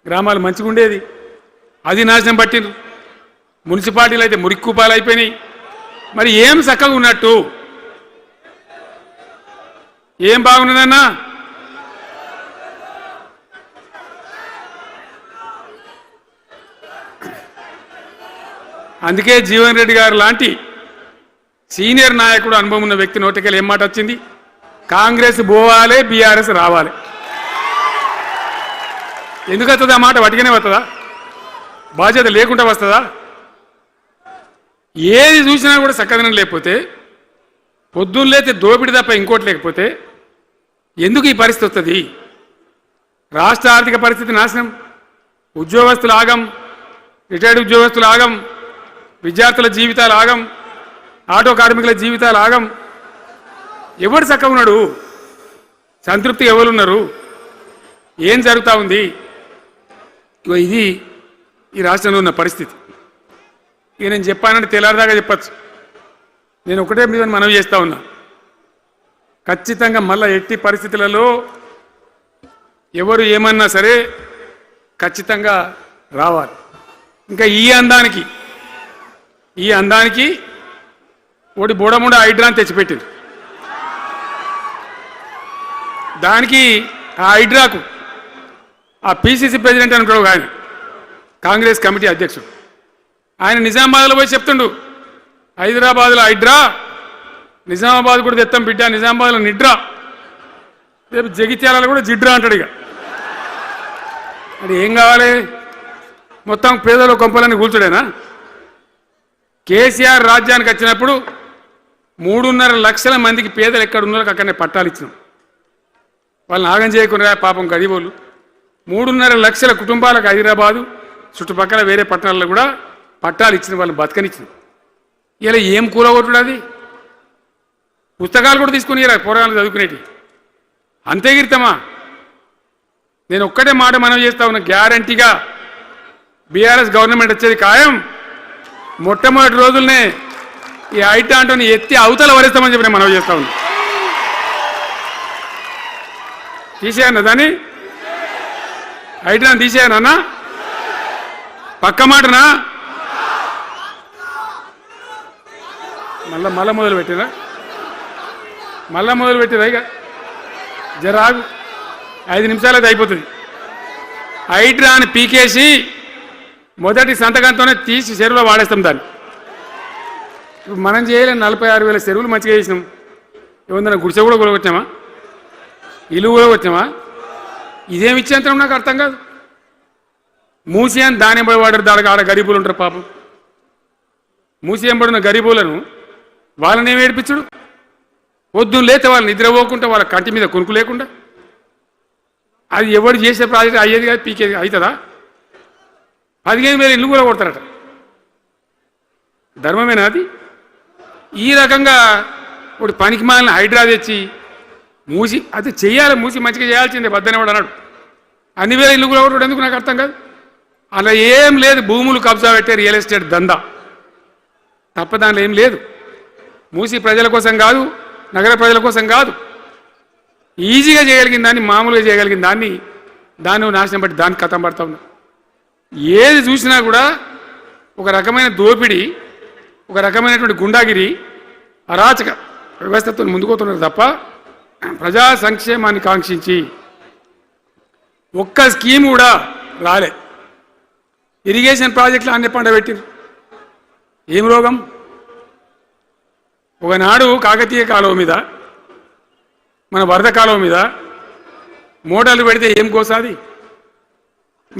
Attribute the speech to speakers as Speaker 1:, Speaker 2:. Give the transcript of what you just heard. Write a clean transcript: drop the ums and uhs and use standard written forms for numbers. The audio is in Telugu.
Speaker 1: గ్రామాలు మంచిగా ఉండేది, అది నాశనం పట్టిండ్రు. మున్సిపాలిటీలు అయితే మురిక్కుపాలు అయిపోయినాయి. మరి ఏం చక్కగా ఉన్నట్టు, ఏం బాగున్నదన్నా? అందుకే జీవన్ రెడ్డి గారు లాంటి సీనియర్ నాయకుడు, అనుభవం ఉన్న వ్యక్తి నోటికెళ్ళి ఏం మాట వచ్చింది? కాంగ్రెస్ పోవాలి, బీఆర్ఎస్ రావాలి. ఎందుకు వస్తుంది ఆ మాట? వటిగానే వస్తుందా? బాధ్యత లేకుండా వస్తుందా? ఏది చూసినా కూడా చక్కదనం లేకపోతే, పొద్దున్న లేతే దోపిడి తప్ప ఇంకోటి లేకపోతే ఎందుకు ఈ పరిస్థితి వస్తుంది? రాష్ట్ర ఆర్థిక పరిస్థితి నాశనం, ఉద్యోగస్తులు ఆగం, రిటైర్డ్ ఉద్యోగస్తులు ఆగం, విద్యార్థుల జీవితాలు ఆగం, ఆటో కార్మికుల జీవితాలు ఆగం. ఎవరు చక్కగా ఉన్నాడు? సంతృప్తి ఎవరున్నారు? ఏం జరుగుతూ ఉంది? ఇది ఈ రాష్ట్రంలో ఉన్న పరిస్థితి. ఇక నేను చెప్పానంటే తెల్లారిదాకా చెప్పచ్చు. నేను ఒకటే మీద మనవి చేస్తూ ఉన్నా, ఖచ్చితంగా మళ్ళా ఎట్టి పరిస్థితులలో ఎవరు ఏమన్నా సరే ఖచ్చితంగా రావాలి. ఇంకా ఈ అందానికి ఒకటి బోడముండ హైడ్రాని తెచ్చిపెట్టింది. దానికి ఆ హైడ్రాకు ఆ పిసిసి ప్రెసిడెంట్ అనుకోడు ఆయన, కాంగ్రెస్ కమిటీ అధ్యక్షుడు, ఆయన నిజామాబాద్లో పోయి చెప్తుండు, హైదరాబాద్లో హైడ్రా, నిజామాబాద్ కూడా తెత్తాం బిడ్డ, నిజామాబాద్లో నిడ్రా, రేపు జగిత్యాలలో కూడా జిడ్రా అంటాడు. ఇక అది ఏం కావాలి? మొత్తం పేదల కొంపలని కూల్చుడేనా? కేసీఆర్ రాజ్యానికి వచ్చినప్పుడు 3.5 లక్షల మందికి పేదలు ఎక్కడ ఉన్నారో అక్కడనే పట్టాలు ఇచ్చినాం. వాళ్ళని ఆగం చేయకుండా పాపం గరీబోళ్ళు 3.5 లక్షల కుటుంబాలకు హైదరాబాదు చుట్టుపక్కల వేరే పట్టణాల్లో కూడా పట్టాలు ఇచ్చిన వాళ్ళని బతకనిచ్చిన. ఇలా ఏం కూలగొట్టుడు? అది పుస్తకాలు కూడా తీసుకుని పోరాలు చదువుకునేటి అంతే గిరితమా? నేను ఒక్కటే మాట మనవి చేస్తా ఉన్నా, గ్యారంటీగా బీఆర్ఎస్ గవర్నమెంట్ వచ్చేది ఖాయం. మొట్టమొదటి రోజులనే ఈ ఐటాంటోని ఎత్తి అవతల వరేస్తామని చెప్పి నేను మనవి చేస్తా ఉన్నా. తీసేయన్నా దాన్ని, ఐటాన్ తీసేయనన్నా? పక్క మాటనా? మళ్ళా మొదలు పెట్టిరా ఇక జరాగు, 5 నిమిషాలు అది అయిపోతుంది. హైడ్రాని పీకేసి మొదటి సంతకంతోనే తీసి చెరువులో వాడేస్తాం దాన్ని. ఇప్పుడు మనం చేయలేం. 46,000 చెరువులు మంచిగా చేసినాం. ఏమన్నా గుడిసె కూడా కొలగొచ్చామా? ఇల్లు కూడా వచ్చామా? ఇదేమి ఇచ్చేంతరం నాకు అర్థం కాదు. మూసి అని దాని ఎంబడి వాడారు, దానికి ఆడ గరీబులు ఉంటారు పాపం. మూసి ఎంబడిన గరీబులను వాళ్ళని ఏమి ఏడిపించుడు? పొద్దున్న లేతే వాళ్ళు నిద్రపోకుండా, వాళ్ళ కంటి మీద కొనుక్కు లేకుండా. అది ఎవరు చేసే ప్రాజెక్ట్ అయ్యేది కాదు, పీకేది అవుతుందా? 15,000 ఇల్లు కూడా కొడతారట. ధర్మమేనా అది? ఈ రకంగా ఇప్పుడు పనికి మాలిన హైడ్రా తెచ్చి మూసి అది చెయ్యాలి, మూసి మంచిగా చేయాల్సిందే బద్దనేవాడు అన్నాడు. అన్ని వేల ఇల్లు కూడా కొట్టడం ఎందుకు నాకు అర్థం కాదు. అలా ఏం లేదు, భూములు కబ్జా పెట్టే రియల్ ఎస్టేట్ దందా తప్ప దానిలో ఏం లేదు. మూసి ప్రజల కోసం కాదు, నగర ప్రజల కోసం కాదు, ఈజీగా చేయగలిగిన దాన్ని, మామూలుగా చేయగలిగిన దాన్ని నాశనం బట్టి దానికి కథం పడతా ఉన్నా. ఏది చూసినా కూడా ఒక రకమైన దోపిడీ, ఒక రకమైనటువంటి గుండాగిరి, అరాచక వ్యవస్థతో ముందుకోతున్నారు తప్ప ప్రజా సంక్షేమాన్ని కాంక్షించి ఒక్క స్కీమ్ కూడా రాలే. ఇరిగేషన్ ప్రాజెక్టులు అన్ని పండబెట్టింది. ఏం రోగం? ఒకనాడు కాకతీయ కాలువ మీద, మన వరద కాలువ మీద మోటార్లు పెడితే ఏం కోసాది?